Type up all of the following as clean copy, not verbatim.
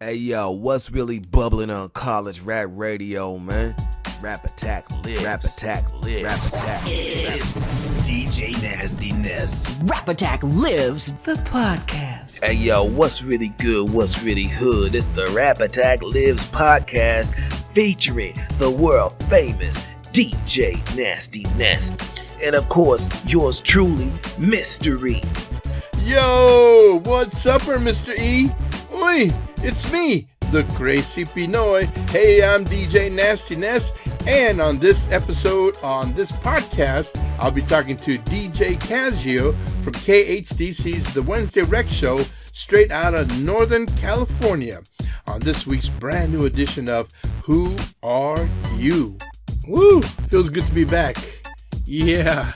Hey yo, what's really bubbling on college rap radio, man? Rap Attack Lives. Rap Attack Lives. Rap Attack Lives. DJ Nasty-Nes. Rap Attack Lives, the podcast. Hey yo, what's really good, what's really hood? It's the Rap Attack Lives podcast featuring the world famous DJ Nasty-Nes. And of course, yours truly, Mr. E. Yo, what's up, Mr. E? Oi, it's me, the Gracie Pinoy. Hey, I'm DJ Nasty-Nes, and on this episode, on this podcast, I'll be talking to DJ Kazzeo from KHDC's The Wednesday Rec Show, straight out of Northern California, on this week's brand new edition of Who Are You? Woo, feels good to be back. Yeah.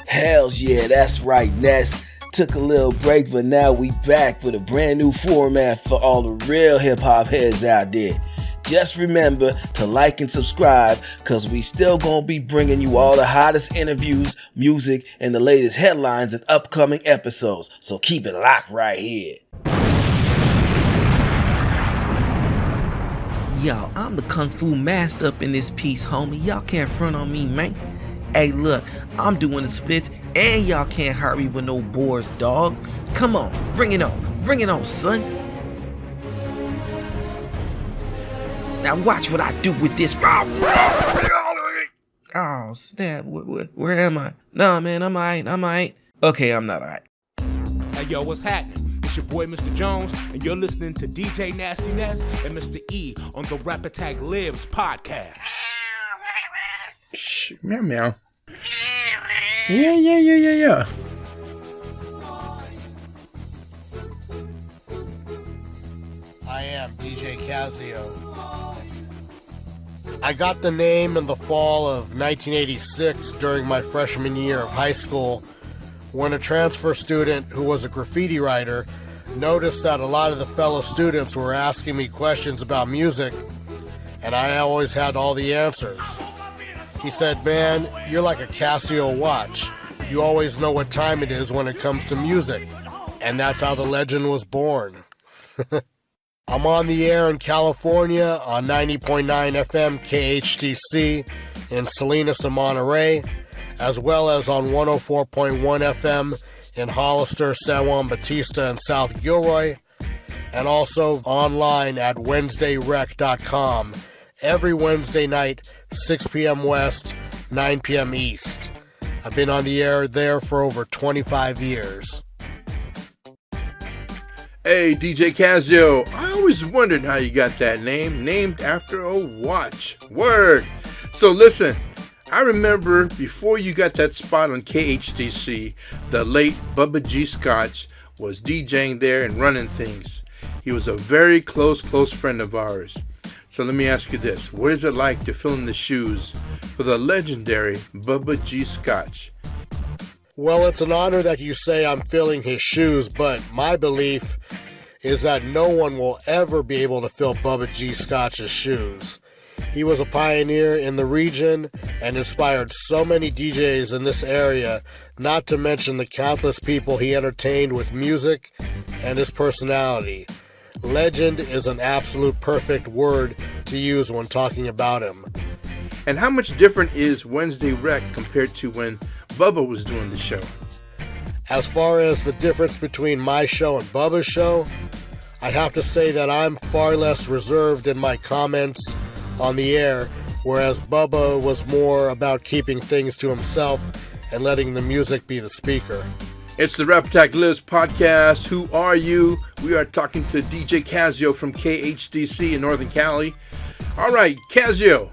Hells yeah, that's right, Ness. Took a little break, but now we back with a brand new format for all the real hip-hop heads out there. Just remember to like and subscribe, cause we still gonna be bringing you all the hottest interviews, music, and the latest headlines in upcoming episodes. So keep it locked right here. Yo, I'm the Kung Fu master up in this piece, homie. Y'all can't front on me, man. Hey, look, I'm doing the splits, and y'all can't hurt me with no boards, dog. Come on, bring it on, son. Now watch what I do with this. Oh, snap, where am I? Nah, man, I'm alright. Okay, I'm not alright. Hey, yo, what's happening? It's your boy, Mr. Jones, and you're listening to DJ Nasty-Nes and Mr. E on the Rap Attack Lives podcast. Shh, meow. Yeah. I am DJ Kazzeo. I got the name in the fall of 1986 during my freshman year of high school when a transfer student who was a graffiti writer noticed that a lot of the fellow students were asking me questions about music, and I always had all the answers. He said, "Man, you're like a Kazzeo watch. You always know what time it is when it comes to music." And that's how the legend was born. I'm on the air in California on 90.9 FM KHDC in Salinas and Monterey, as well as on 104.1 FM in Hollister, San Juan Bautista, and South Gilroy, and also online at WednesdayRec.com every Wednesday night, 6 p.m. West, 9 p.m. East. I've been on the air there for over 25 years. Hey, DJ Kazzeo, I always wondered how you got that name, named after a watch. Word. So listen, I remember before you got that spot on KHDC, the late Bubba G. Scotch was DJing there and running things. He was a very close friend of ours. So let me ask you this. What is it like to fill in the shoes for the legendary Bubba G. Scotch? Well, it's an honor that you say I'm filling his shoes, but my belief is that no one will ever be able to fill Bubba G. Scotch's shoes. He was a pioneer in the region and inspired so many DJs in this area, not to mention the countless people he entertained with music and his personality. Legend is an absolute perfect word to use when talking about him. And how much different is Wednesday Rec compared to when Bubba was doing the show? As far as the difference between my show and Bubba's show, I'd have to say that I'm far less reserved in my comments on the air, whereas Bubba was more about keeping things to himself and letting the music be the speaker. It's the Rap Attack Lives podcast. Who are you? We are talking to DJ Kazzeo from KHDC in Northern Cali. All right, Kazzeo,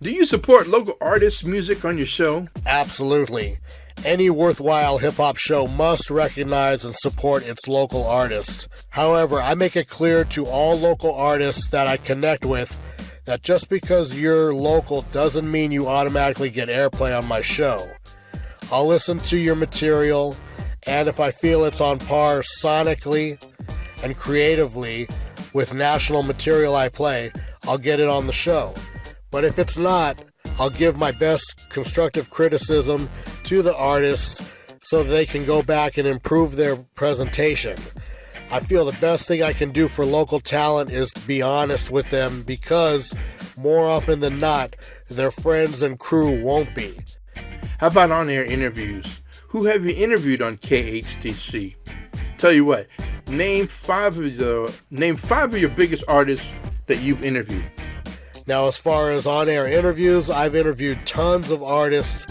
do you support local artists' music on your show? Absolutely. Any worthwhile hip-hop show must recognize and support its local artists. However, I make it clear to all local artists that I connect with that just because you're local doesn't mean you automatically get airplay on my show. I'll listen to your material, and if I feel it's on par sonically and creatively with national material I play, I'll get it on the show. But if it's not, I'll give my best constructive criticism to the artist so they can go back and improve their presentation. I feel the best thing I can do for local talent is to be honest with them, because more often than not, their friends and crew won't be. How about on-air interviews? Who have you interviewed on KHDC? Tell you what, name five of your biggest artists that you've interviewed. Now, as far as on-air interviews, I've interviewed tons of artists,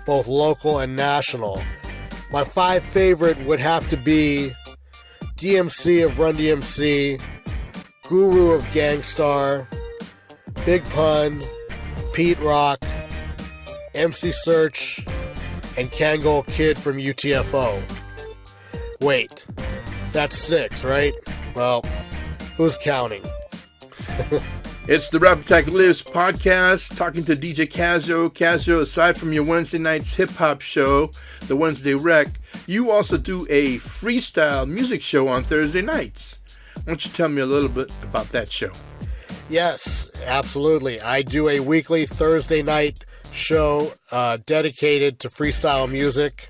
both local and national. My 5 favorite would have to be DMC of Run DMC, Guru of Gangstar, Big Pun, Pete Rock, MC Search, and Kangol Kid from UTFO. Wait, that's 6, right? Well, who's counting? It's the Rap Attack Lives podcast, talking to DJ Kazzeo. Kazzeo, aside from your Wednesday night's hip-hop show, the Wednesday Rec, you also do a freestyle music show on Thursday nights. Why don't you tell me a little bit about that show? Yes, absolutely. I do a weekly Thursday night show dedicated to freestyle music.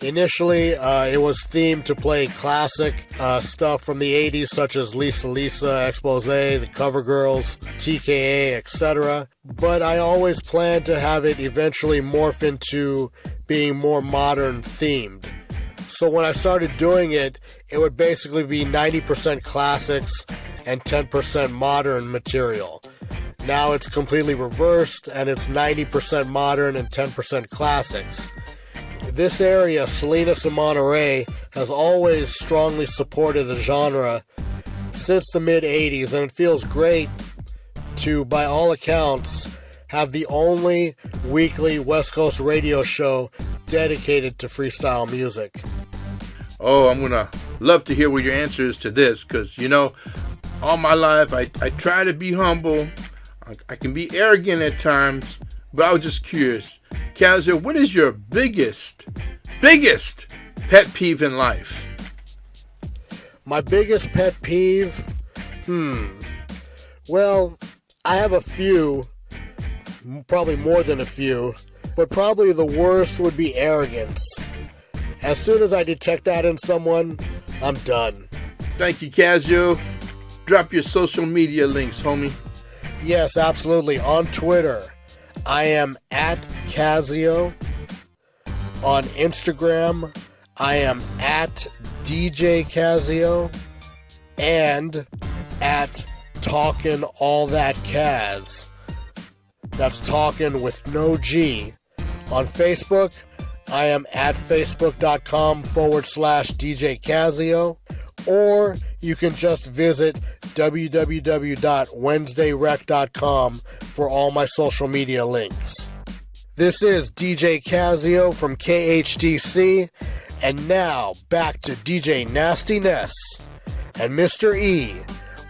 Initially, it was themed to play classic stuff from the 80s, such as Lisa Lisa, Expose, the Cover Girls, TKA, etc. But I always planned to have it eventually morph into being more modern themed. So when I started doing it, it would basically be 90% classics and 10% modern material. Now it's completely reversed, and it's 90% modern and 10% classics. This area, Salinas and Monterey, has always strongly supported the genre since the mid-80s, and it feels great to, by all accounts, have the only weekly West Coast radio show dedicated to freestyle music. Oh, I'm going to love to hear what your answer is to this, because, all my life I try to be humble. I can be arrogant at times, but I was just curious. Kazzeo, what is your biggest pet peeve in life? My biggest pet peeve? Well, I have a few, probably more than a few, but probably the worst would be arrogance. As soon as I detect that in someone, I'm done. Thank you, Kazzeo. Drop your social media links, homie. Yes, absolutely. On Twitter, I am at Kazzeo. On Instagram, I am at DJ Kazzeo. And at Talkin' All That Kaz. That's talkin' with no G. On Facebook, I am at facebook.com/DJ Kazzeo. Or you can just visit www.wednesdayrec.com for all my social media links. This is DJ Kazzeo from KHDC, and now back to DJ Nasty-Nes and Mr. E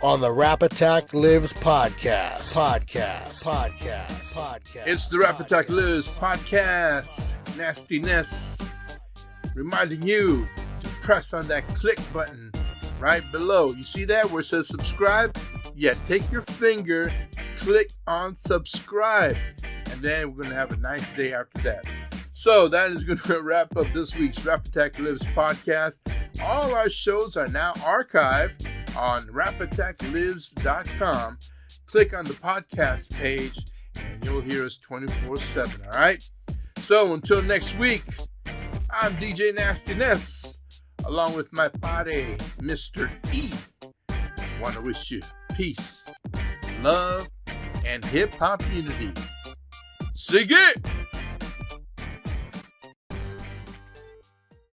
on the Rap Attack Lives podcast. It's the Rap Attack Lives podcast. Nasty-Nes reminding you to press on that click button right below. You see that where it says subscribe? Yeah, take your finger, click on subscribe, and then we're going to have a nice day after that. So that is going to wrap up this week's Rap Attack Lives podcast. All our shows are now archived on RAPATTACKLIVES.com. Click on the podcast page and you'll hear us 24/7, all right? So until next week, I'm DJ Nasty-Nes, along with my buddy, Mr. E. I want to wish you peace, love, and hip-hop unity. Sig it!